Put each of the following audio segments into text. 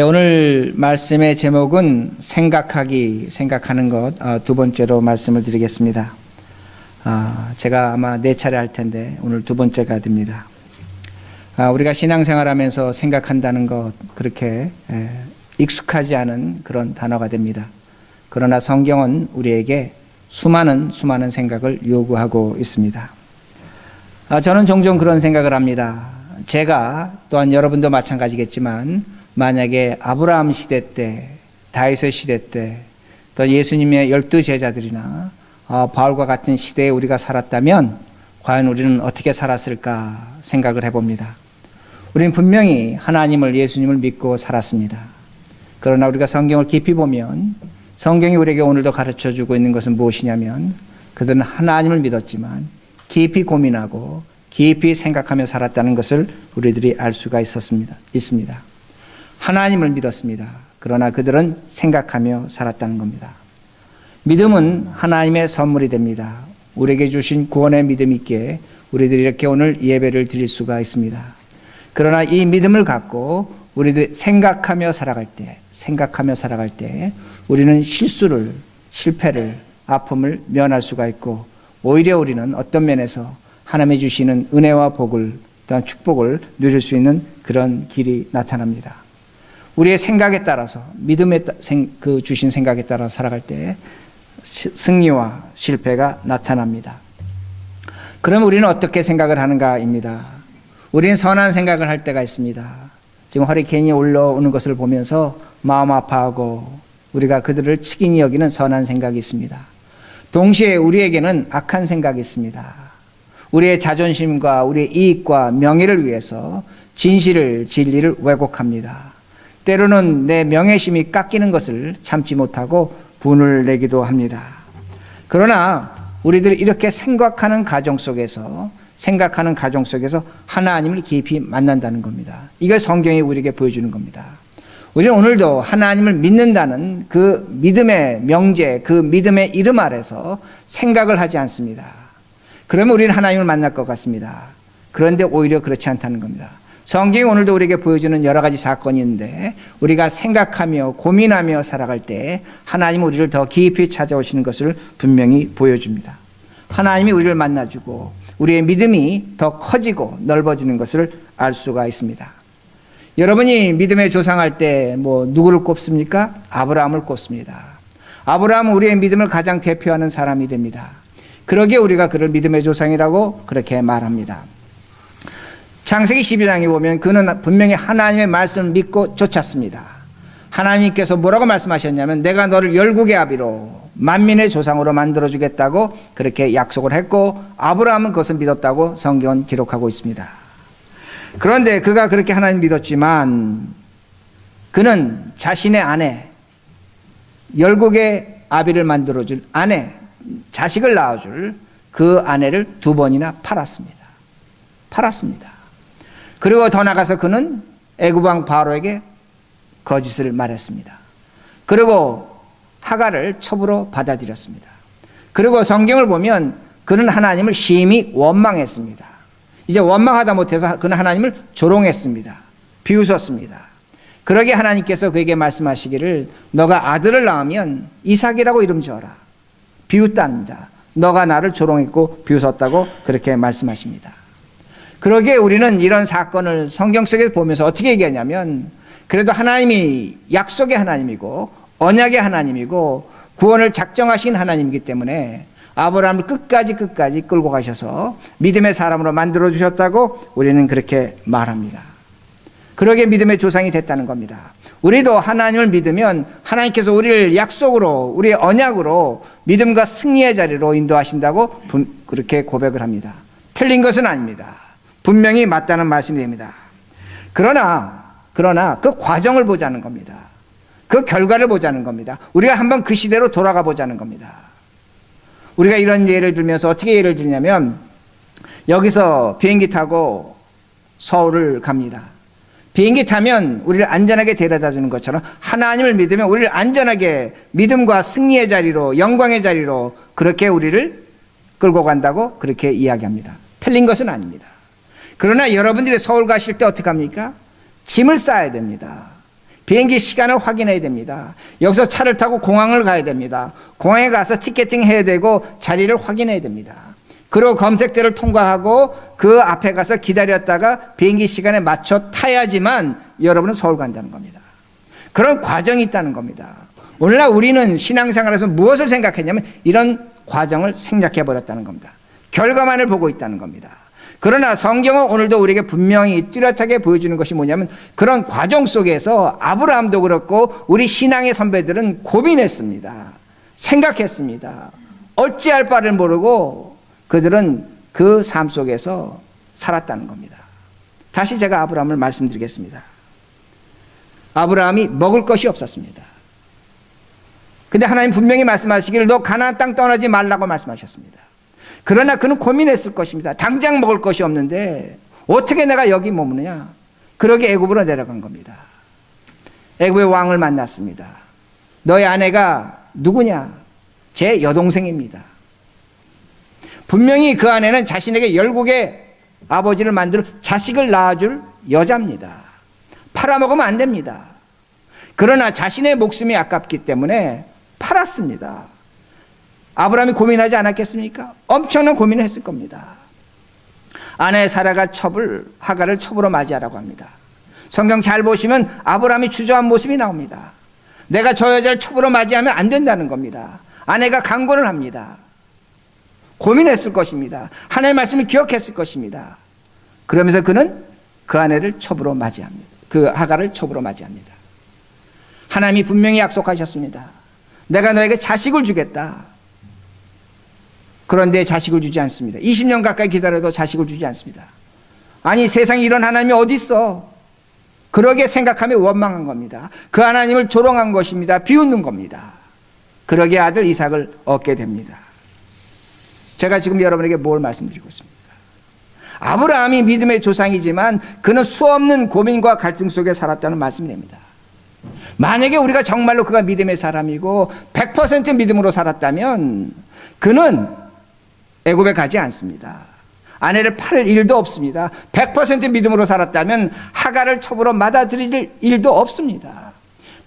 오늘 말씀의 제목은 생각하는 것 두 번째로 말씀을 드리겠습니다. 제가 아마 네 차례 할 텐데 오늘 두 번째가 됩니다. 우리가 신앙생활하면서 생각한다는 것 그렇게 익숙하지 않은 그런 단어가 됩니다. 그러나 성경은 우리에게 수많은 생각을 요구하고 있습니다. 저는 종종 그런 생각을 합니다. 제가 또한 여러분도 마찬가지겠지만 만약에 아브라함 시대 때, 다윗의 시대 때, 또 예수님의 12 제자들이나 바울과 같은 시대에 우리가 살았다면 과연 우리는 어떻게 살았을까 생각을 해봅니다. 우리는 분명히 하나님을, 예수님을 믿고 살았습니다. 그러나 우리가 성경을 깊이 보면 성경이 우리에게 오늘도 가르쳐주고 있는 것은 무엇이냐면 그들은 하나님을 믿었지만 깊이 고민하고 깊이 생각하며 살았다는 것을 우리들이 알 수가 있습니다. 하나님을 믿었습니다. 그러나 그들은 생각하며 살았다는 겁니다. 믿음은 하나님의 선물이 됩니다. 우리에게 주신 구원의 믿음 있기에 우리들이 이렇게 오늘 예배를 드릴 수가 있습니다. 그러나 이 믿음을 갖고 우리들이 생각하며 살아갈 때 우리는 실패를, 아픔을 면할 수가 있고 오히려 우리는 어떤 면에서 하나님이 주시는 은혜와 복을, 또한 축복을 누릴 수 있는 그런 길이 나타납니다. 우리의 생각에 따라서, 믿음에 주신 생각에 따라 살아갈 때 승리와 실패가 나타납니다. 그럼 우리는 어떻게 생각을 하는가입니다. 우리는 선한 생각을 할 때가 있습니다. 지금 허리케인이 올라오는 것을 보면서 마음 아파하고 우리가 그들을 측인히 여기는 선한 생각이 있습니다. 동시에 우리에게는 악한 생각이 있습니다. 우리의 자존심과 우리의 이익과 명예를 위해서 진리를 왜곡합니다. 때로는 내 명예심이 깎이는 것을 참지 못하고 분을 내기도 합니다. 그러나 우리들이 이렇게 생각하는 가정 속에서 하나님을 깊이 만난다는 겁니다. 이걸 성경이 우리에게 보여주는 겁니다. 우리는 오늘도 하나님을 믿는다는 그 믿음의 명제, 그 믿음의 이름 아래서 생각을 하지 않습니다. 그러면 우리는 하나님을 만날 것 같습니다. 그런데 오히려 그렇지 않다는 겁니다. 성경이 오늘도 우리에게 보여주는 여러 가지 사건이 있는데 우리가 생각하며 고민하며 살아갈 때 하나님은 우리를 더 깊이 찾아오시는 것을 분명히 보여줍니다. 하나님이 우리를 만나주고 우리의 믿음이 더 커지고 넓어지는 것을 알 수가 있습니다. 여러분이 믿음의 조상할 때 누구를 꼽습니까? 아브라함을 꼽습니다. 아브라함은 우리의 믿음을 가장 대표하는 사람이 됩니다. 그러기에 우리가 그를 믿음의 조상이라고 그렇게 말합니다. 창세기 12장에 보면 그는 분명히 하나님의 말씀을 믿고 쫓았습니다. 하나님께서 뭐라고 말씀하셨냐면 내가 너를 열국의 아비로 만민의 조상으로 만들어주겠다고 그렇게 약속을 했고 아브라함은 그것을 믿었다고 성경은 기록하고 있습니다. 그런데 그가 그렇게 하나님 믿었지만 그는 자신의 아내, 열국의 아비를 만들어줄 아내, 자식을 낳아줄 그 아내를 2번이나 팔았습니다. 그리고 더 나가서 그는 애굽왕 바로에게 거짓을 말했습니다. 그리고 하갈을 첩으로 받아들였습니다. 그리고 성경을 보면 그는 하나님을 심히 원망했습니다. 이제 원망하다 못해서 그는 하나님을 조롱했습니다. 비웃었습니다. 그러게 하나님께서 그에게 말씀하시기를 너가 아들을 낳으면 이삭이라고 이름 지어라. 비웃답니다. 너가 나를 조롱했고 비웃었다고 그렇게 말씀하십니다. 그러기에 우리는 이런 사건을 성경 속에서 보면서 어떻게 얘기하냐면 그래도 하나님이 약속의 하나님이고 언약의 하나님이고 구원을 작정하신 하나님이기 때문에 아브라함을 끝까지 끌고 가셔서 믿음의 사람으로 만들어주셨다고 우리는 그렇게 말합니다. 그러기에 믿음의 조상이 됐다는 겁니다. 우리도 하나님을 믿으면 하나님께서 우리를 약속으로 우리의 언약으로 믿음과 승리의 자리로 인도하신다고 그렇게 고백을 합니다. 틀린 것은 아닙니다. 분명히 맞다는 말씀이 됩니다. 그러나 그 과정을 보자는 겁니다. 그 결과를 보자는 겁니다. 우리가 한번 그 시대로 돌아가 보자는 겁니다. 우리가 이런 예를 들면서 어떻게 예를 들냐면 여기서 비행기 타고 서울을 갑니다. 비행기 타면 우리를 안전하게 데려다 주는 것처럼 하나님을 믿으면 우리를 안전하게 믿음과 승리의 자리로 영광의 자리로 그렇게 우리를 끌고 간다고 그렇게 이야기합니다. 틀린 것은 아닙니다. 그러나 여러분들이 서울 가실 때 어떻게 합니까? 짐을 싸야 됩니다. 비행기 시간을 확인해야 됩니다. 여기서 차를 타고 공항을 가야 됩니다. 공항에 가서 티켓팅 해야 되고 자리를 확인해야 됩니다. 그리고 검색대를 통과하고 그 앞에 가서 기다렸다가 비행기 시간에 맞춰 타야지만 여러분은 서울 간다는 겁니다. 그런 과정이 있다는 겁니다. 오늘날 우리는 신앙생활에서 무엇을 생각했냐면 이런 과정을 생략해 버렸다는 겁니다. 결과만을 보고 있다는 겁니다. 그러나 성경은 오늘도 우리에게 분명히 뚜렷하게 보여주는 것이 뭐냐면 그런 과정 속에서 아브라함도 그렇고 우리 신앙의 선배들은 고민했습니다. 생각했습니다. 어찌할 바를 모르고 그들은 그 삶 속에서 살았다는 겁니다. 다시 제가 아브라함을 말씀드리겠습니다. 아브라함이 먹을 것이 없었습니다. 근데 하나님 분명히 말씀하시기를 너 가나안 땅 떠나지 말라고 말씀하셨습니다. 그러나 그는 고민했을 것입니다. 당장 먹을 것이 없는데 어떻게 내가 여기 머무느냐. 그러게 애굽으로 내려간 겁니다. 애굽의 왕을 만났습니다. 너의 아내가 누구냐? 제 여동생입니다. 분명히 그 아내는 자신에게 열국의 아버지를 만들 자식을 낳아줄 여자입니다. 팔아먹으면 안 됩니다. 그러나 자신의 목숨이 아깝기 때문에 팔았습니다. 아브라함이 고민하지 않았겠습니까? 엄청난 고민을 했을 겁니다. 아내 사라가 하갈을 첩으로 맞이하라고 합니다. 성경 잘 보시면 아브라함이 주저한 모습이 나옵니다. 내가 저 여자를 첩으로 맞이하면 안 된다는 겁니다. 아내가 강권을 합니다. 고민했을 것입니다. 하나님의 말씀을 기억했을 것입니다. 그러면서 그는 그 아내를 첩으로 맞이합니다. 그 하갈을 첩으로 맞이합니다. 하나님이 분명히 약속하셨습니다. 내가 너에게 자식을 주겠다. 그런데 자식을 주지 않습니다. 20년 가까이 기다려도 자식을 주지 않습니다. 아니 세상에 이런 하나님이 어디 있어? 그러게 생각하며 원망한 겁니다. 그 하나님을 조롱한 것입니다. 비웃는 겁니다. 그러게 아들 이삭을 얻게 됩니다. 제가 지금 여러분에게 뭘 말씀드리고 있습니까? 아브라함이 믿음의 조상이지만 그는 수없는 고민과 갈등 속에 살았다는 말씀이 됩니다. 만약에 우리가 정말로 그가 믿음의 사람이고 100% 믿음으로 살았다면 그는 애굽에 가지 않습니다. 아내를 팔을 일도 없습니다. 100% 믿음으로 살았다면 하갈을 첩으로 맞아들일 일도 없습니다.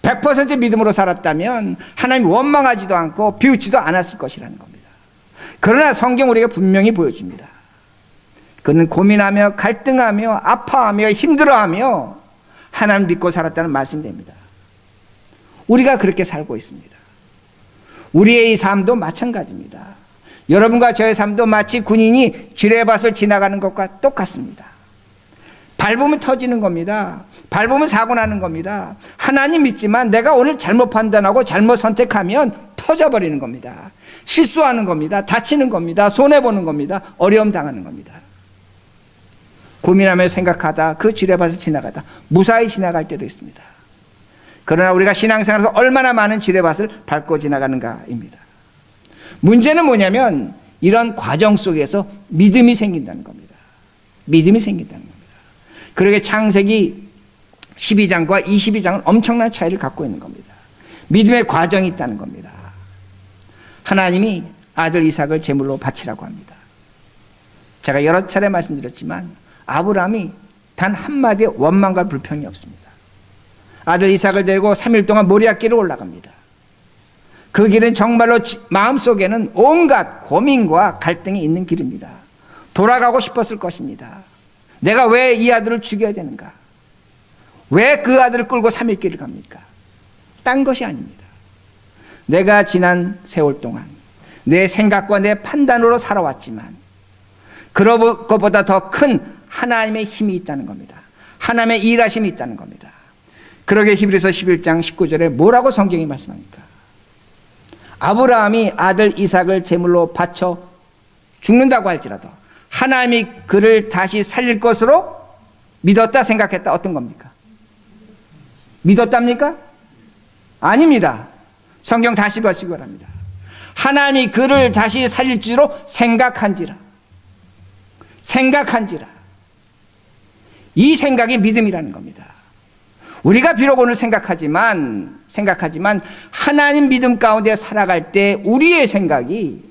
100% 믿음으로 살았다면 하나님 원망하지도 않고 비웃지도 않았을 것이라는 겁니다. 그러나 성경 우리가 분명히 보여줍니다. 그는 고민하며 갈등하며 아파하며 힘들어하며 하나님 믿고 살았다는 말씀이 됩니다. 우리가 그렇게 살고 있습니다. 우리의 이 삶도 마찬가지입니다. 여러분과 저의 삶도 마치 군인이 지뢰밭을 지나가는 것과 똑같습니다. 밟으면 터지는 겁니다. 밟으면 사고 나는 겁니다. 하나님 믿지만 내가 오늘 잘못 판단하고 잘못 선택하면 터져버리는 겁니다. 실수하는 겁니다. 다치는 겁니다. 손해보는 겁니다. 어려움 당하는 겁니다. 고민하며 생각하다 그 지뢰밭을 지나가다 무사히 지나갈 때도 있습니다. 그러나 우리가 신앙생활에서 얼마나 많은 지뢰밭을 밟고 지나가는가입니다. 문제는 뭐냐면 이런 과정 속에서 믿음이 생긴다는 겁니다. 믿음이 생긴다는 겁니다. 그러게 창세기 12장과 22장은 엄청난 차이를 갖고 있는 겁니다. 믿음의 과정이 있다는 겁니다. 하나님이 아들 이삭을 제물로 바치라고 합니다. 제가 여러 차례 말씀드렸지만 아브라함이 단 한마디의 원망과 불평이 없습니다. 아들 이삭을 데리고 3일 동안 모리아길을 올라갑니다. 그 길은 정말로 마음속에는 온갖 고민과 갈등이 있는 길입니다. 돌아가고 싶었을 것입니다. 내가 왜 이 아들을 죽여야 되는가? 왜 그 아들을 끌고 3일 길을 갑니까? 딴 것이 아닙니다. 내가 지난 세월 동안 내 생각과 내 판단으로 살아왔지만 그런 것보다 더 큰 하나님의 힘이 있다는 겁니다. 하나님의 일하심이 있다는 겁니다. 그러게 히브리서 11장 19절에 뭐라고 성경이 말씀합니까? 아브라함이 아들 이삭을 제물로 바쳐 죽는다고 할지라도 하나님이 그를 다시 살릴 것으로 믿었다 생각했다. 어떤 겁니까? 믿었답니까? 아닙니다. 성경 다시 보시기 바랍니다. 하나님이 그를 다시 살릴 줄로 생각한지라. 이 생각이 믿음이라는 겁니다. 우리가 비록 오늘 생각하지만 하나님 믿음 가운데 살아갈 때 우리의 생각이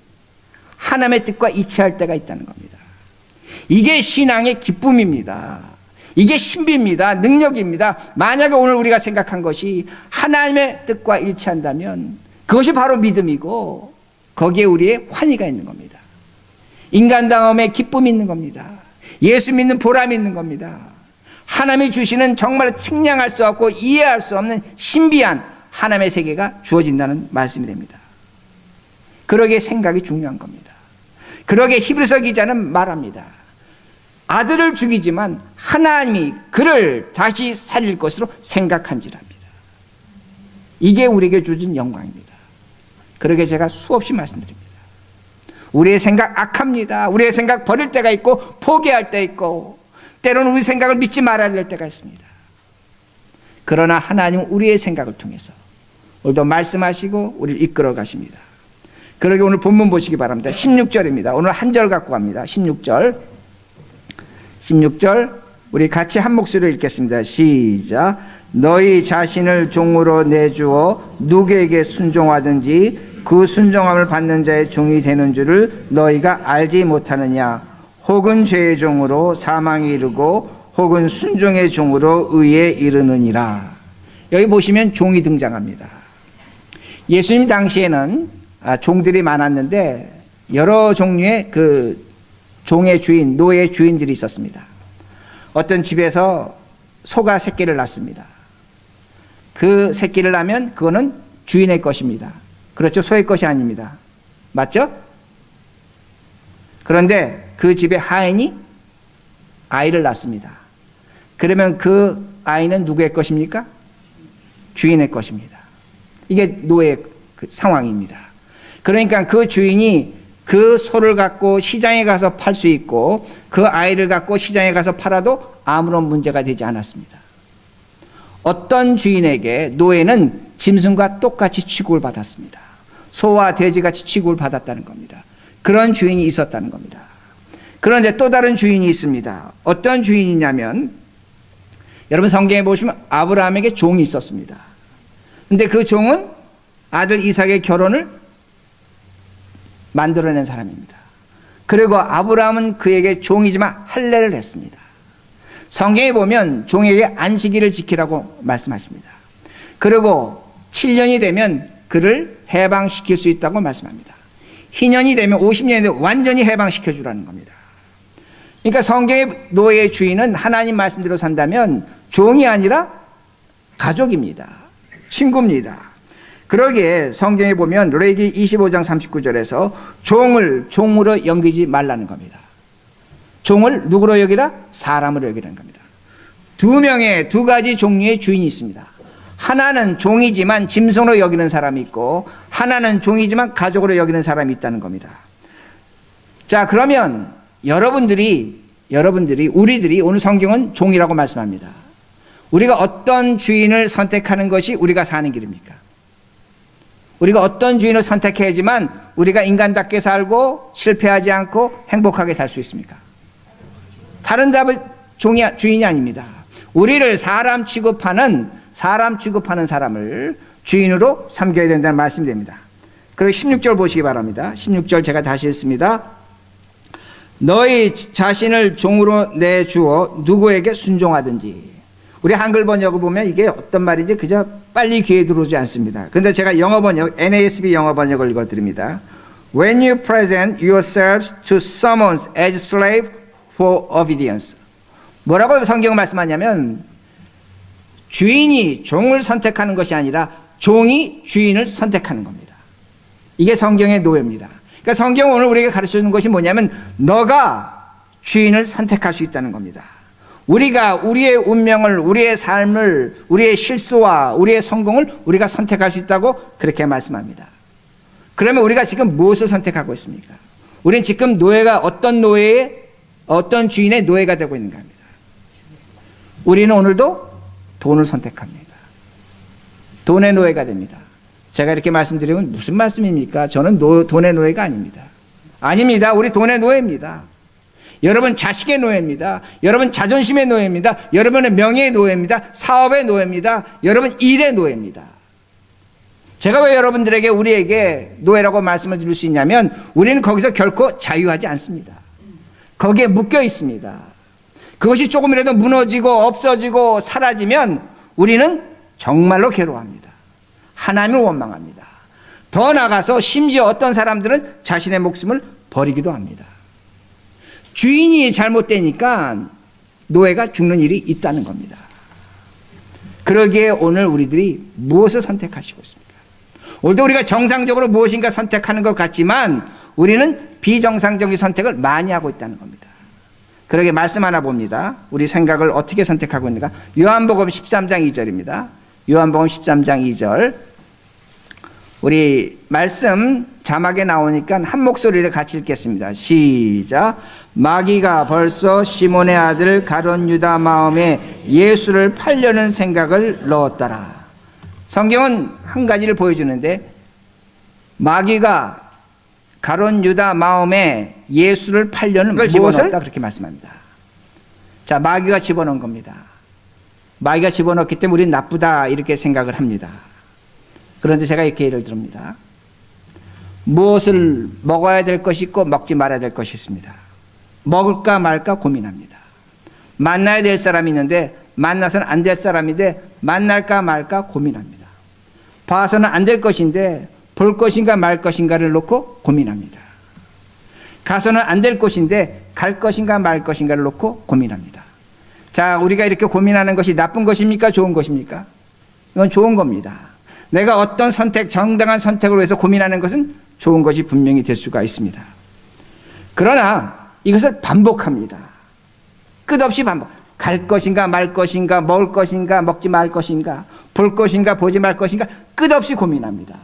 하나님의 뜻과 이치할 때가 있다는 겁니다. 이게 신앙의 기쁨입니다. 이게 신비입니다. 능력입니다. 만약에 오늘 우리가 생각한 것이 하나님의 뜻과 일치한다면 그것이 바로 믿음이고 거기에 우리의 환희가 있는 겁니다. 인간다움에 기쁨이 있는 겁니다. 예수 믿는 보람이 있는 겁니다. 하나님이 주시는 정말 측량할 수 없고 이해할 수 없는 신비한 하나님의 세계가 주어진다는 말씀이 됩니다. 그러기에 생각이 중요한 겁니다. 그러기에 히브리서 기자는 말합니다. 아들을 죽이지만 하나님이 그를 다시 살릴 것으로 생각한지랍니다. 이게 우리에게 주신 영광입니다. 그러기에 제가 수없이 말씀드립니다. 우리의 생각 악합니다. 우리의 생각 버릴 때가 있고 포기할 때 있고 때로는 우리 생각을 믿지 말아야 될 때가 있습니다. 그러나 하나님은 우리의 생각을 통해서 오늘도 말씀하시고 우리를 이끌어 가십니다. 그러게 오늘 본문 보시기 바랍니다. 16절입니다. 오늘 한 절 갖고 갑니다. 16절 우리 같이 한 목소리로 읽겠습니다. 시작. 너희 자신을 종으로 내주어 누구에게 순종하든지 그 순종함을 받는 자의 종이 되는 줄을 너희가 알지 못하느냐. 혹은 죄의 종으로 사망에 이르고 혹은 순종의 종으로 의에 이르느니라. 여기 보시면 종이 등장합니다. 예수님 당시에는 종들이 많았는데 여러 종류의 그 종의 주인, 노예의 주인들이 있었습니다. 어떤 집에서 소가 새끼를 낳습니다. 그 새끼를 낳으면 그거는 주인의 것입니다. 그렇죠? 소의 것이 아닙니다. 맞죠? 그런데 그 집에 하인이 아이를 낳습니다. 그러면 그 아이는 누구의 것입니까? 주인의 것입니다. 이게 노예의 그 상황입니다. 그러니까 그 주인이 그 소를 갖고 시장에 가서 팔 수 있고 그 아이를 갖고 시장에 가서 팔아도 아무런 문제가 되지 않았습니다. 어떤 주인에게 노예는 짐승과 똑같이 취급을 받았습니다. 소와 돼지같이 취급을 받았다는 겁니다. 그런 주인이 있었다는 겁니다. 그런데 또 다른 주인이 있습니다. 어떤 주인이냐면 여러분 성경에 보시면 아브라함에게 종이 있었습니다. 근데 그 종은 아들 이삭의 결혼을 만들어낸 사람입니다. 그리고 아브라함은 그에게 종이지만 할례를 했습니다. 성경에 보면 종에게 안식일을 지키라고 말씀하십니다. 그리고 7년이 되면 그를 해방시킬 수 있다고 말씀합니다. 희년이 되면 50년이 되면 완전히 해방시켜 주라는 겁니다. 그러니까 성경의 노예의 주인은 하나님 말씀대로 산다면 종이 아니라 가족입니다. 친구입니다. 그러기에 성경에 보면 레위기 25장 39절에서 종을 종으로 여기지 말라는 겁니다. 종을 누구로 여기라? 사람으로 여기라는 겁니다. 두 가지 종류의 주인이 있습니다. 하나는 종이지만 짐승으로 여기는 사람이 있고 하나는 종이지만 가족으로 여기는 사람이 있다는 겁니다. 자, 그러면 우리들이 오늘 성경은 종이라고 말씀합니다. 우리가 어떤 주인을 선택하는 것이 우리가 사는 길입니까? 우리가 어떤 주인을 선택해야지만 우리가 인간답게 살고 실패하지 않고 행복하게 살 수 있습니까? 다른 답은 주인이 아닙니다. 우리를 사람 취급하는 사람을 주인으로 섬겨야 된다는 말씀이 됩니다. 그리고 16절 보시기 바랍니다. 16절 제가 다시 읽습니다. 너희 자신을 종으로 내주어 누구에게 순종하든지. 우리 한글 번역을 보면 이게 어떤 말인지 그저 빨리 귀에 들어오지 않습니다. 그런데 제가 영어 번역, NASB 영어 번역을 읽어드립니다. When you present yourselves to someone as slave for obedience. 뭐라고 성경은 말씀하냐면 주인이 종을 선택하는 것이 아니라 종이 주인을 선택하는 겁니다. 이게 성경의 노예입니다. 그러니까 성경은 오늘 우리에게 가르쳐주는 것이 뭐냐면 너가 주인을 선택할 수 있다는 겁니다. 우리가 우리의 운명을, 우리의 삶을, 우리의 실수와 우리의 성공을 우리가 선택할 수 있다고 그렇게 말씀합니다. 그러면 우리가 지금 무엇을 선택하고 있습니까? 우리는 지금 어떤 주인의 노예가 되고 있는가 합니다. 우리는 오늘도 돈을 선택합니다. 돈의 노예가 됩니다. 제가 이렇게 말씀드리면 무슨 말씀입니까? 저는 돈의 노예가 아닙니다. 아닙니다. 우리 돈의 노예입니다. 여러분 자식의 노예입니다. 여러분 자존심의 노예입니다. 여러분의 명예의 노예입니다. 사업의 노예입니다. 여러분 일의 노예입니다. 제가 왜 여러분들에게 우리에게 노예라고 말씀을 드릴 수 있냐면 우리는 거기서 결코 자유하지 않습니다. 거기에 묶여 있습니다. 그것이 조금이라도 무너지고 없어지고 사라지면 우리는 정말로 괴로워합니다. 하나님을 원망합니다. 더 나아가서 심지어 어떤 사람들은 자신의 목숨을 버리기도 합니다. 주인이 잘못되니까 노예가 죽는 일이 있다는 겁니다. 그러기에 오늘 우리들이 무엇을 선택하시고 있습니까? 오늘도 우리가 정상적으로 무엇인가 선택하는 것 같지만 우리는 비정상적인 선택을 많이 하고 있다는 겁니다. 그러게 말씀 하나 봅니다. 우리 생각을 어떻게 선택하고 있는가? 요한복음 13장 2절입니다. 요한복음 13장 2절. 우리 말씀 자막에 나오니까 한 목소리를 같이 읽겠습니다. 시작. 마귀가 벌써 시몬의 아들 가룟 유다 마음에 예수를 팔려는 생각을 넣었더라. 성경은 한 가지를 보여주는데 마귀가 가룟 유다 마음에 예수를 팔려는 걸 집어넣었다 그렇게 말씀합니다. 자, 마귀가 집어넣은 겁니다. 마귀가 집어넣기 때문에 우리는 나쁘다 이렇게 생각을 합니다. 그런데 제가 이렇게 예를 듭니다. 무엇을 먹어야 될 것이 있고 먹지 말아야 될 것이 있습니다. 먹을까 말까 고민합니다. 만나야 될 사람이 있는데 만나서는 안 될 사람인데 만날까 말까 고민합니다. 봐서는 안 될 것인데 볼 것인가 말 것인가를 놓고 고민합니다. 가서는 안 될 곳인데 갈 것인가 말 것인가를 놓고 고민합니다. 자, 우리가 이렇게 고민하는 것이 나쁜 것입니까? 좋은 것입니까? 이건 좋은 겁니다. 내가 어떤 선택, 정당한 선택을 위해서 고민하는 것은 좋은 것이 분명히 될 수가 있습니다. 그러나 이것을 반복합니다. 끝없이 반복. 갈 것인가 말 것인가 먹을 것인가 먹지 말 것인가 볼 것인가 보지 말 것인가 끝없이 고민합니다.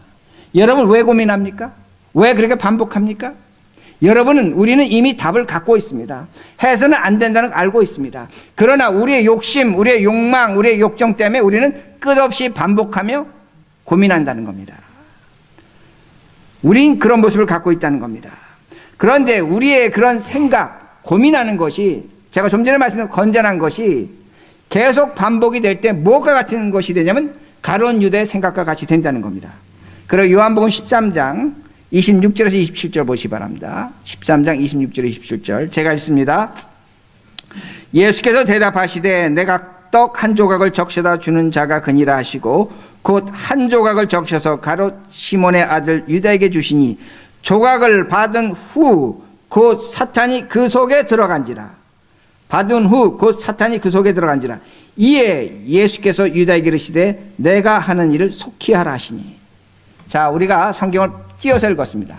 여러분 왜 고민합니까? 왜 그렇게 반복합니까? 우리는 이미 답을 갖고 있습니다. 해서는 안 된다는 걸 알고 있습니다. 그러나 우리의 욕심, 우리의 욕망, 우리의 욕정 때문에 우리는 끝없이 반복하며 고민한다는 겁니다. 우린 그런 모습을 갖고 있다는 겁니다. 그런데 우리의 그런 생각, 고민하는 것이 제가 좀 전에 말씀드린 건전한 것이 계속 반복이 될 때 뭐가 같은 것이 되냐면 가룟 유다의 생각과 같이 된다는 겁니다. 그리고 요한복음 13장 26절에서 27절 보시기 바랍니다. 13장 26절 27절 제가 읽습니다. 예수께서 대답하시되 내가 떡 한 조각을 적셔다 주는 자가 그니라 하시고 곧 한 조각을 적셔서 가룟 시몬의 아들 유다에게 주시니 조각을 받은 후 곧 사탄이 그 속에 들어간지라. 이에 예수께서 유다에게 이르시되 내가 하는 일을 속히 하라 하시니. 자, 우리가 성경을 띄어서 읽었습니다.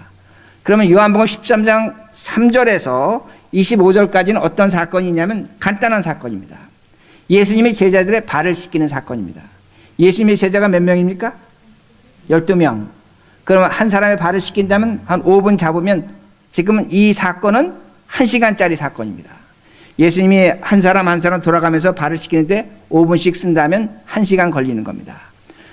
그러면 요한복음 13장 3절에서 25절까지는 어떤 사건이 있냐면 간단한 사건입니다. 예수님이 제자들의 발을 씻기는 사건입니다. 예수님의 제자가 몇 명입니까? 12명. 그러면 한 사람의 발을 씻긴다면 한 5분 잡으면 지금은 이 사건은 1시간짜리 사건입니다. 예수님이 한 사람 한 사람 돌아가면서 발을 씻기는데 5분씩 쓴다면 1시간 걸리는 겁니다.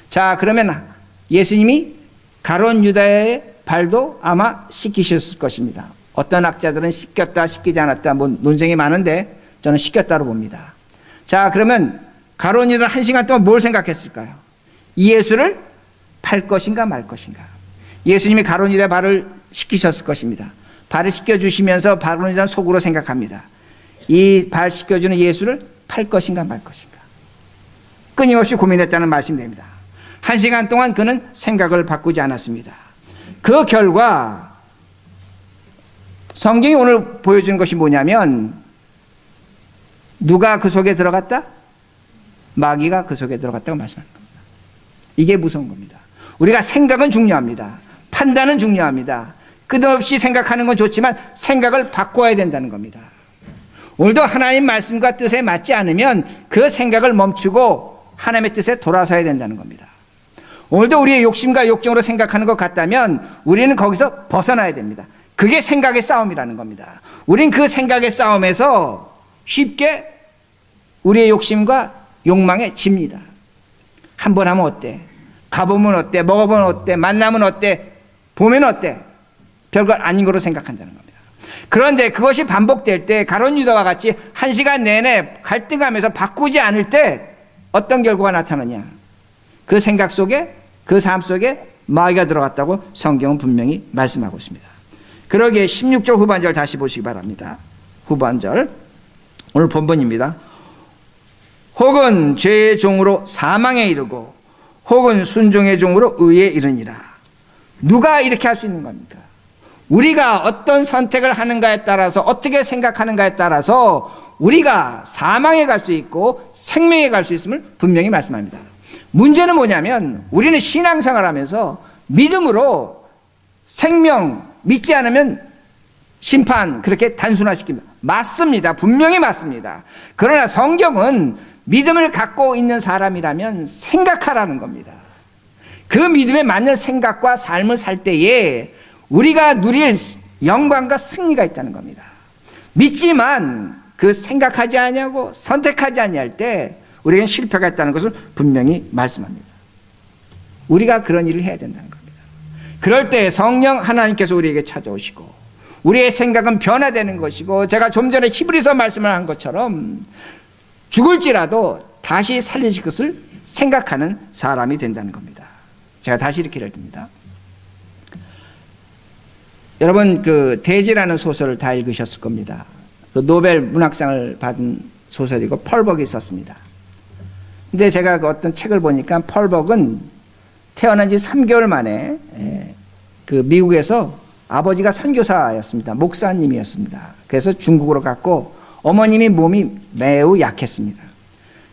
자, 그러면 예수님이 가룟 유다의 발도 아마 씻기셨을 것입니다. 어떤 학자들은 씻겼다 씻기지 않았다 뭐 논쟁이 많은데 저는 씻겼다로 봅니다. 자, 그러면 가룟 유다는 1시간 동안 뭘 생각했을까요? 이 예수를 팔 것인가 말 것인가. 예수님이 가룟 유다의 발을 씻기셨을 것입니다. 발을 씻겨주시면서 가룟 유다는 속으로 생각합니다. 이 발 씻겨주는 예수를 팔 것인가 말 것인가. 끊임없이 고민했다는 말씀이 됩니다. 1시간 동안 그는 생각을 바꾸지 않았습니다. 그 결과 성경이 오늘 보여주는 것이 뭐냐면 누가 그 속에 들어갔다? 마귀가 그 속에 들어갔다고 말씀하는 겁니다. 이게 무서운 겁니다. 우리가 생각은 중요합니다. 판단은 중요합니다. 끝없이 생각하는 건 좋지만 생각을 바꿔야 된다는 겁니다. 오늘도 하나님 말씀과 뜻에 맞지 않으면 그 생각을 멈추고 하나님의 뜻에 돌아서야 된다는 겁니다. 오늘도 우리의 욕심과 욕정으로 생각하는 것 같다면 우리는 거기서 벗어나야 됩니다. 그게 생각의 싸움이라는 겁니다. 우린 그 생각의 싸움에서 쉽게 우리의 욕심과 욕망에 집니다. 한번 하면 어때? 가보면 어때? 먹어보면 어때? 만나면 어때? 보면 어때? 별걸 아닌 거로 생각한다는 겁니다. 그런데 그것이 반복될 때 가룟 유다와 같이 1시간 내내 갈등하면서 바꾸지 않을 때 어떤 결과가 나타나냐? 그 생각 속에, 그 삶 속에 마귀가 들어갔다고 성경은 분명히 말씀하고 있습니다. 그러기에 16절 후반절 다시 보시기 바랍니다. 후반절 오늘 본문입니다. 혹은 죄의 종으로 사망에 이르고 혹은 순종의 종으로 의에 이르니라. 누가 이렇게 할 수 있는 겁니까? 우리가 어떤 선택을 하는가에 따라서, 어떻게 생각하는가에 따라서 우리가 사망에 갈 수 있고 생명에 갈 수 있음을 분명히 말씀합니다. 문제는 뭐냐면 우리는 신앙생활을 하면서 믿음으로 생명, 믿지 않으면 심판, 그렇게 단순화시킵니다. 맞습니다. 분명히 맞습니다. 그러나 성경은 믿음을 갖고 있는 사람이라면 생각하라는 겁니다. 그 믿음에 맞는 생각과 삶을 살 때에 우리가 누릴 영광과 승리가 있다는 겁니다. 믿지만 그 생각하지 아니하고 선택하지 아니할 때 우리는 실패가 있다는 것을 분명히 말씀합니다. 우리가 그런 일을 해야 된다는 겁니다. 그럴 때 성령 하나님께서 우리에게 찾아오시고 우리의 생각은 변화되는 것이고, 제가 좀 전에 히브리서 말씀을 한 것처럼 죽을지라도 다시 살리실 것을 생각하는 사람이 된다는 겁니다. 제가 다시 이렇게 예를 듭니다. 여러분, 그 대지라는 소설을 다 읽으셨을 겁니다. 그 노벨 문학상을 받은 소설이고 펄벅이 썼습니다. 근데 제가 그 어떤 책을 보니까 펄벅은 태어난 지 3개월 만에 그 미국에서 아버지가 선교사였습니다. 목사님이었습니다. 그래서 중국으로 갔고 어머님이 몸이 매우 약했습니다.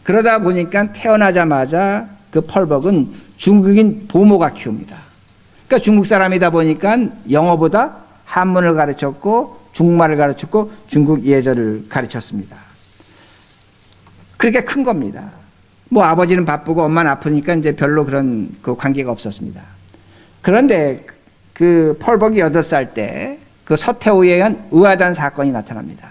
그러다 보니까 태어나자마자 그 펄벅은 중국인 보모가 키웁니다. 그러니까 중국 사람이다 보니까 영어보다 한문을 가르쳤고 중국말을 가르쳤고 중국 예절을 가르쳤습니다. 그렇게 큰 겁니다. 뭐 아버지는 바쁘고 엄마는 아프니까 이제 별로 그런 그 관계가 없었습니다. 그런데 그 펄벅이 8살 때 그 서태후에 의한 의아단 사건이 나타납니다.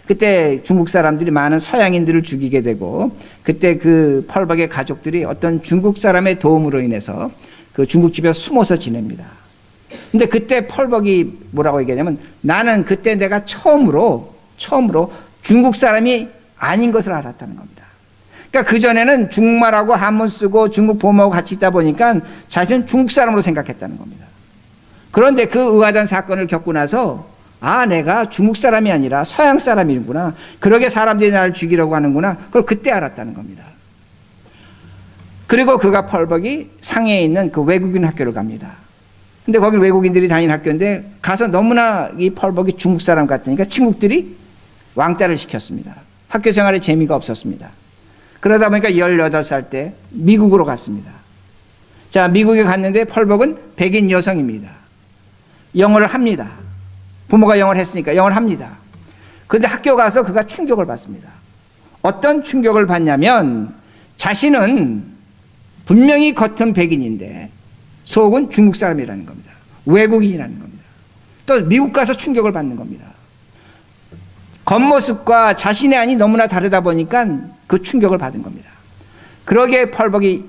그때 중국 사람들이 많은 서양인들을 죽이게 되고, 그때 그 펄벅의 가족들이 어떤 중국 사람의 도움으로 인해서 그 중국집에 숨어서 지냅니다. 근데 그때 펄벅이 뭐라고 얘기하냐면, 나는 그때 내가 처음으로 중국 사람이 아닌 것을 알았다는 겁니다. 그러니까 그전에는 중국말하고 한문 쓰고 중국 보모하고 같이 있다 보니까 자신은 중국 사람으로 생각했다는 겁니다. 그런데 그 의아단 사건을 겪고 나서, 아, 내가 중국 사람이 아니라 서양 사람이구나. 그러게 사람들이 나를 죽이려고 하는구나. 그걸 그때 알았다는 겁니다. 그리고 그가 펄벅이 상해에 있는 그 외국인 학교를 갑니다. 근데 거기 외국인들이 다니는 학교인데 가서 너무나 이 펄벅이 중국 사람 같으니까 친구들이 왕따를 시켰습니다. 학교 생활에 재미가 없었습니다. 그러다 보니까 18살 때 미국으로 갔습니다. 자, 미국에 갔는데 펄벅은 백인 여성입니다. 영어를 합니다. 부모가 영어를 했으니까 영어를 합니다. 그런데 학교 가서 그가 충격을 받습니다. 어떤 충격을 받냐면, 자신은 분명히 겉은 백인인데 속은 중국 사람이라는 겁니다. 외국인이라는 겁니다. 또 미국 가서 충격을 받는 겁니다. 겉모습과 자신의 안이 너무나 다르다 보니까 그 충격을 받은 겁니다. 그러기에 펄벅이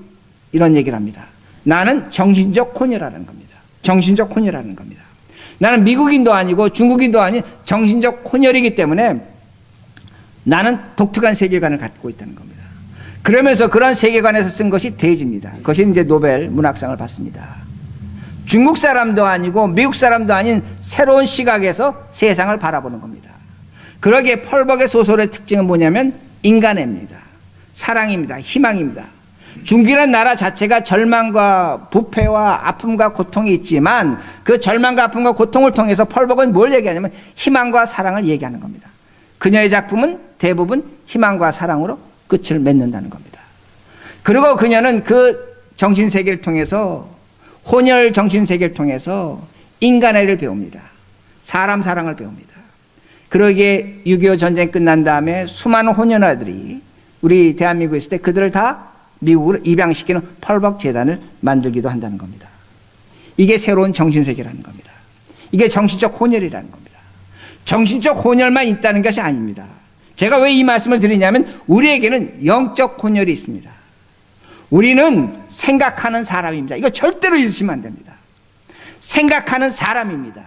이런 얘기를 합니다. 나는 정신적 혼혈이라는 겁니다. 정신적 혼혈이라는 겁니다. 나는 미국인도 아니고 중국인도 아닌 정신적 혼혈이기 때문에 나는 독특한 세계관을 갖고 있다는 겁니다. 그러면서 그런 세계관에서 쓴 것이 대지입니다. 그것이 이제 노벨 문학상을 받습니다. 중국 사람도 아니고 미국 사람도 아닌 새로운 시각에서 세상을 바라보는 겁니다. 그러기에 펄벅의 소설의 특징은 뭐냐면 인간애입니다. 사랑입니다. 희망입니다. 중국이라는 나라 자체가 절망과 부패와 아픔과 고통이 있지만 그 절망과 아픔과 고통을 통해서 펄벅은 뭘 얘기하냐면 희망과 사랑을 얘기하는 겁니다. 그녀의 작품은 대부분 희망과 사랑으로 끝을 맺는다는 겁니다. 그리고 그녀는 그 정신세계를 통해서, 혼혈 정신세계를 통해서 인간애를 배웁니다. 사람 사랑을 배웁니다. 그러기에 6.25 전쟁 끝난 다음에 수많은 혼혈아들이 우리 대한민국에 있을 때 그들을 다 미국으로 입양시키는 펄벅 재단을 만들기도 한다는 겁니다. 이게 새로운 정신세계라는 겁니다. 이게 정신적 혼혈이라는 겁니다. 정신적 혼혈만 있다는 것이 아닙니다. 제가 왜 이 말씀을 드리냐면 우리에게는 영적 혼혈이 있습니다. 우리는 생각하는 사람입니다. 이거 절대로 잊으시면 안 됩니다. 생각하는 사람입니다.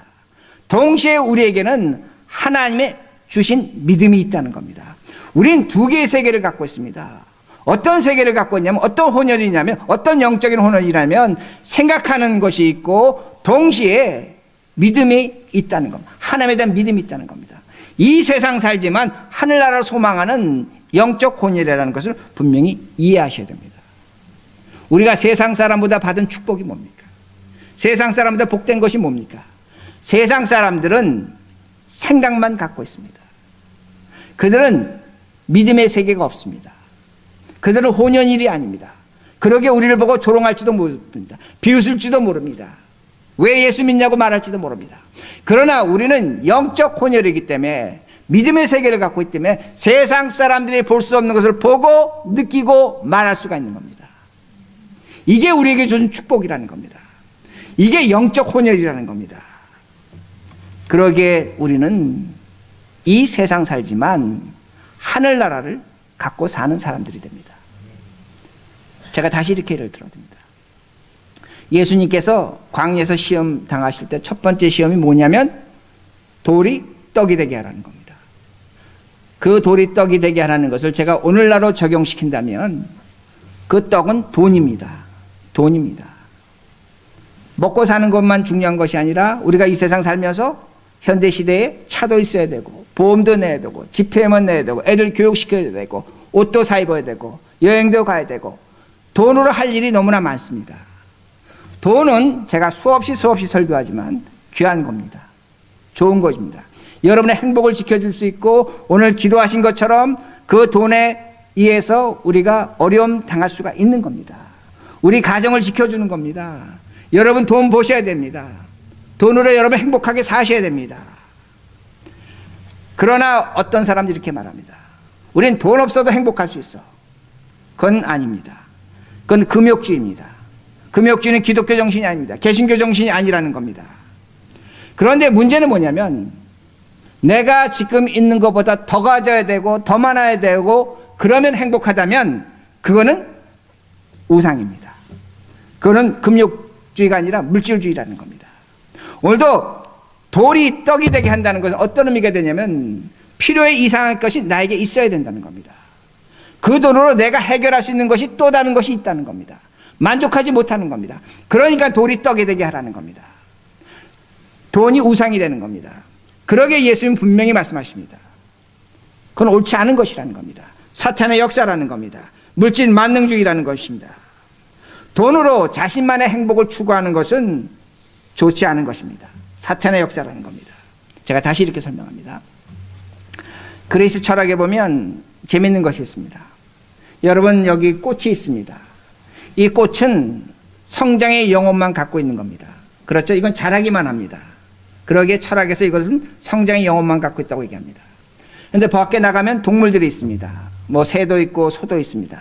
동시에 우리에게는 하나님의 주신 믿음이 있다는 겁니다. 우린 두 개의 세계를 갖고 있습니다. 어떤 세계를 갖고 있냐면, 어떤 혼혈이냐면, 어떤 영적인 혼혈이냐면 생각하는 것이 있고 동시에 믿음이 있다는 겁니다. 하나님에 대한 믿음이 있다는 겁니다. 이 세상 살지만 하늘나라를 소망하는 영적 혼혈이라는 것을 분명히 이해하셔야 됩니다. 우리가 세상 사람보다 받은 축복이 뭡니까? 세상 사람보다 복된 것이 뭡니까? 세상 사람들은 생각만 갖고 있습니다. 그들은 믿음의 세계가 없습니다. 그들은 혼연일이 아닙니다. 그러게 우리를 보고 조롱할지도 모릅니다. 비웃을지도 모릅니다. 왜 예수 믿냐고 말할지도 모릅니다. 그러나 우리는 영적 혼혈이기 때문에 믿음의 세계를 갖고 있기 때문에 세상 사람들이 볼 수 없는 것을 보고 느끼고 말할 수가 있는 겁니다. 이게 우리에게 준 축복이라는 겁니다. 이게 영적 혼혈이라는 겁니다. 그러기에 우리는 이 세상 살지만 하늘나라를 갖고 사는 사람들이 됩니다. 제가 다시 이렇게 예를 들어드립니다. 예수님께서 광야에서 시험 당하실 때 첫 번째 시험이 뭐냐면 돌이 떡이 되게 하라는 겁니다. 그 돌이 떡이 되게 하라는 것을 제가 오늘날로 적용시킨다면 그 떡은 돈입니다. 돈입니다. 먹고 사는 것만 중요한 것이 아니라 우리가 이 세상 살면서 현대시대에 차도 있어야 되고 보험도 내야 되고 집회만 내야 되고 애들 교육시켜야 되고 옷도 사 입어야 되고 여행도 가야 되고 돈으로 할 일이 너무나 많습니다. 돈은 제가 수없이 설교하지만 귀한 겁니다. 좋은 것입니다. 여러분의 행복을 지켜줄 수 있고 오늘 기도하신 것처럼 그 돈에 의해서 우리가 어려움 당할 수가 있는 겁니다. 우리 가정을 지켜주는 겁니다. 여러분 돈 보셔야 됩니다. 돈으로 여러분 행복하게 사셔야 됩니다. 그러나 어떤 사람들이 이렇게 말합니다. 우린 돈 없어도 행복할 수 있어. 그건 아닙니다. 그건 금욕주의입니다. 금욕주의는 기독교 정신이 아닙니다. 개신교 정신이 아니라는 겁니다. 그런데 문제는 뭐냐면 내가 지금 있는 것보다 더 가져야 되고 더 많아야 되고 그러면 행복하다면 그거는 우상입니다. 그거는 금욕주의가 아니라 물질주의라는 겁니다. 오늘도 돌이 떡이 되게 한다는 것은 어떤 의미가 되냐면 필요에 이상할 것이 나에게 있어야 된다는 겁니다. 그 돈으로 내가 해결할 수 있는 것이 또 다른 것이 있다는 겁니다. 만족하지 못하는 겁니다. 그러니까 돌이 떡이 되게 하라는 겁니다. 돈이 우상이 되는 겁니다. 그러게 예수님 분명히 말씀하십니다. 그건 옳지 않은 것이라는 겁니다. 사탄의 역사라는 겁니다. 물질 만능주의라는 것입니다. 돈으로 자신만의 행복을 추구하는 것은 좋지 않은 것입니다. 사탄의 역사라는 겁니다. 제가 다시 이렇게 설명합니다. 그리스 철학에 보면 재밌는 것이 있습니다. 여러분 여기 꽃이 있습니다. 이 꽃은 성장의 영혼만 갖고 있는 겁니다. 그렇죠? 이건 자라기만 합니다. 그러기에 철학에서 이것은 성장의 영혼만 갖고 있다고 얘기합니다. 그런데 밖에 나가면 동물들이 있습니다. 뭐 새도 있고 소도 있습니다.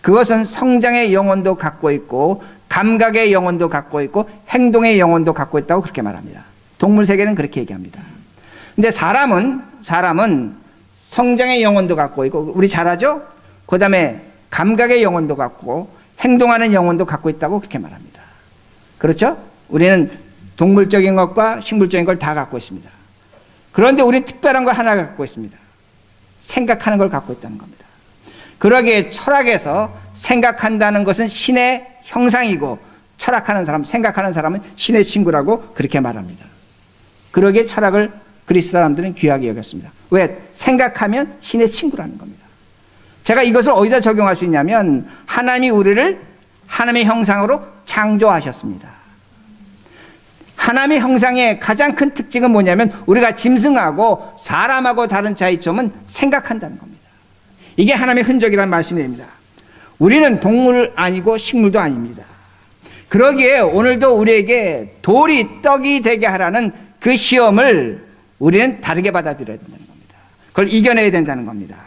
그것은 성장의 영혼도 갖고 있고 감각의 영혼도 갖고 있고 행동의 영혼도 갖고 있다고 그렇게 말합니다. 동물 세계는 그렇게 얘기합니다. 근데 사람은 성장의 영혼도 갖고 있고 우리 잘 알죠? 그 다음에 감각의 영혼도 갖고 행동하는 영혼도 갖고 있다고 그렇게 말합니다. 그렇죠? 우리는 동물적인 것과 식물적인 걸 다 갖고 있습니다. 그런데 우리는 특별한 걸 하나 갖고 있습니다. 생각하는 걸 갖고 있다는 겁니다. 그러기에 철학에서 생각한다는 것은 신의 형상이고 철학하는 사람, 생각하는 사람은 신의 친구라고 그렇게 말합니다. 그러기에 철학을 그리스 사람들은 귀하게 여겼습니다. 왜? 생각하면 신의 친구라는 겁니다. 제가 이것을 어디다 적용할 수 있냐면 하나님이 우리를 하나님의 형상으로 창조하셨습니다. 하나님의 형상의 가장 큰 특징은 뭐냐면 우리가 짐승하고 사람하고 다른 차이점은 생각한다는 겁니다. 이게 하나님의 흔적이라는 말씀이 됩니다. 우리는 동물 아니고 식물도 아닙니다. 그러기에 오늘도 우리에게 돌이 떡이 되게 하라는 그 시험을 우리는 다르게 받아들여야 된다는 겁니다. 그걸 이겨내야 된다는 겁니다.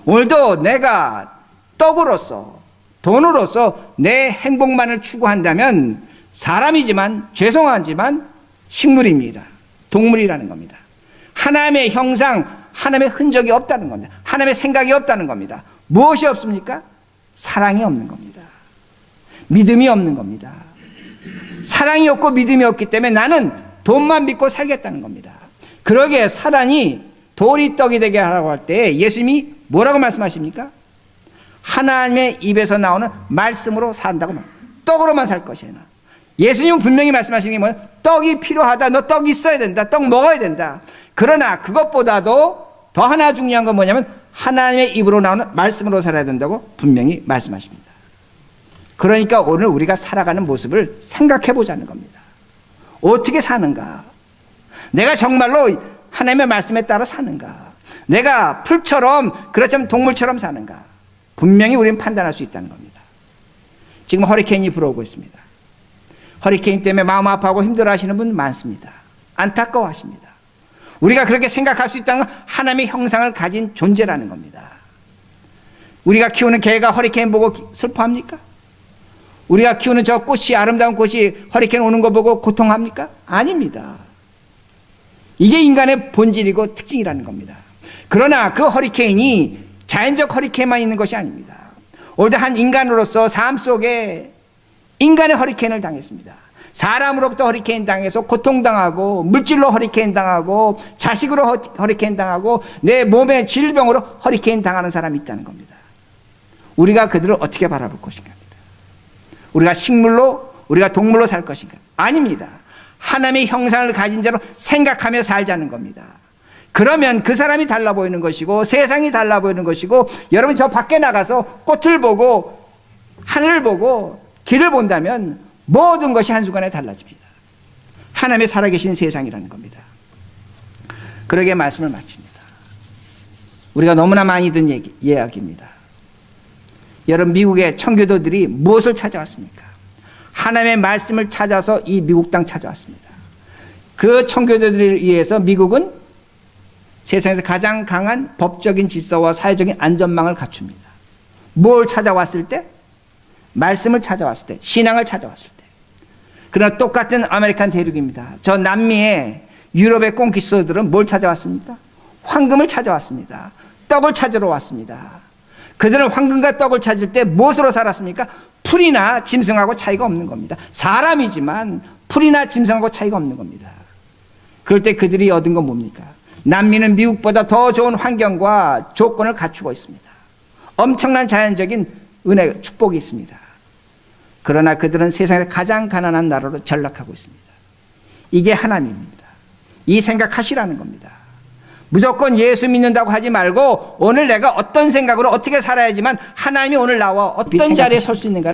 오늘도 내가 떡으로서 돈으로서 내 행복만을 추구한다면 사람이지만 죄송하지만 식물입니다. 동물이라는 겁니다. 하나님의 형상, 하나님의 흔적이 없다는 겁니다. 하나님의 생각이 없다는 겁니다. 무엇이 없습니까? 사랑이 없는 겁니다. 믿음이 없는 겁니다. 사랑이 없고 믿음이 없기 때문에 나는 돈만 믿고 살겠다는 겁니다. 그러기에 사랑이 돌이 떡이 되게 하라고 할 때 예수님이 뭐라고 말씀하십니까? 하나님의 입에서 나오는 말씀으로 산다고 말합니다. 떡으로만 살 것이야. 예수님은 분명히 말씀하시는 게 뭐예요? 떡이 필요하다. 너 떡 있어야 된다. 떡 먹어야 된다. 그러나 그것보다도 더 하나 중요한 건 뭐냐면 하나님의 입으로 나오는 말씀으로 살아야 된다고 분명히 말씀하십니다. 그러니까 오늘 우리가 살아가는 모습을 생각해 보자는 겁니다. 어떻게 사는가? 내가 정말로 하나님의 말씀에 따라 사는가? 내가 풀처럼 그렇지만 동물처럼 사는가? 분명히 우리는 판단할 수 있다는 겁니다. 지금 허리케인이 불어오고 있습니다. 허리케인 때문에 마음 아파하고 힘들어하시는 분 많습니다. 안타까워하십니다. 우리가 그렇게 생각할 수 있다는 건 하나님의 형상을 가진 존재라는 겁니다. 우리가 키우는 개가 허리케인 보고 슬퍼합니까? 우리가 키우는 저 꽃이, 아름다운 꽃이 허리케인 오는 거 보고 고통합니까? 아닙니다. 이게 인간의 본질이고 특징이라는 겁니다. 그러나 그 허리케인이 자연적 허리케인만 있는 것이 아닙니다. 오늘도 한 인간으로서 삶 속에 인간의 허리케인을 당했습니다. 사람으로부터 허리케인 당해서 고통당하고, 물질로 허리케인 당하고, 자식으로 허리케인 당하고, 내 몸의 질병으로 허리케인 당하는 사람이 있다는 겁니다. 우리가 그들을 어떻게 바라볼 것인가? 우리가 식물로, 우리가 동물로 살 것인가? 아닙니다. 하나님의 형상을 가진 자로 생각하며 살자는 겁니다. 그러면 그 사람이 달라 보이는 것이고, 세상이 달라 보이는 것이고, 여러분 저 밖에 나가서 꽃을 보고, 하늘을 보고, 길을 본다면 모든 것이 한순간에 달라집니다. 하나님의 살아계신 세상이라는 겁니다. 그러게 말씀을 마칩니다. 우리가 너무나 많이 듣는 이야기입니다. 여러분, 미국의 청교도들이 무엇을 찾아왔습니까? 하나님의 말씀을 찾아서 이 미국 땅 찾아왔습니다. 그 청교도들에 의해서 미국은 세상에서 가장 강한 법적인 질서와 사회적인 안전망을 갖춥니다. 뭘 찾아왔을 때? 말씀을 찾아왔을 때, 신앙을 찾아왔을 때. 그러나 똑같은 아메리칸 대륙입니다. 저 남미의 유럽의 꽁키스토들은 뭘 찾아왔습니까? 황금을 찾아왔습니다. 떡을 찾으러 왔습니다. 그들은 황금과 떡을 찾을 때 무엇으로 살았습니까? 풀이나 짐승하고 차이가 없는 겁니다. 사람이지만 풀이나 짐승하고 차이가 없는 겁니다. 그럴 때 그들이 얻은 건 뭡니까? 남미는 미국보다 더 좋은 환경과 조건을 갖추고 있습니다. 엄청난 자연적인 은혜, 축복이 있습니다. 그러나 그들은 세상에서 가장 가난한 나라로 전락하고 있습니다. 이게 하나님입니다. 이 생각하시라는 겁니다. 무조건 예수 믿는다고 하지 말고 오늘 내가 어떤 생각으로 어떻게 살아야지만 하나님이 오늘 나와 어떤 자리에 설 수 있는가,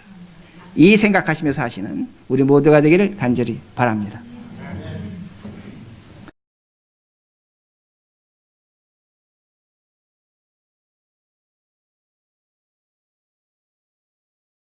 이 생각하시면서 하시는 우리 모두가 되기를 간절히 바랍니다.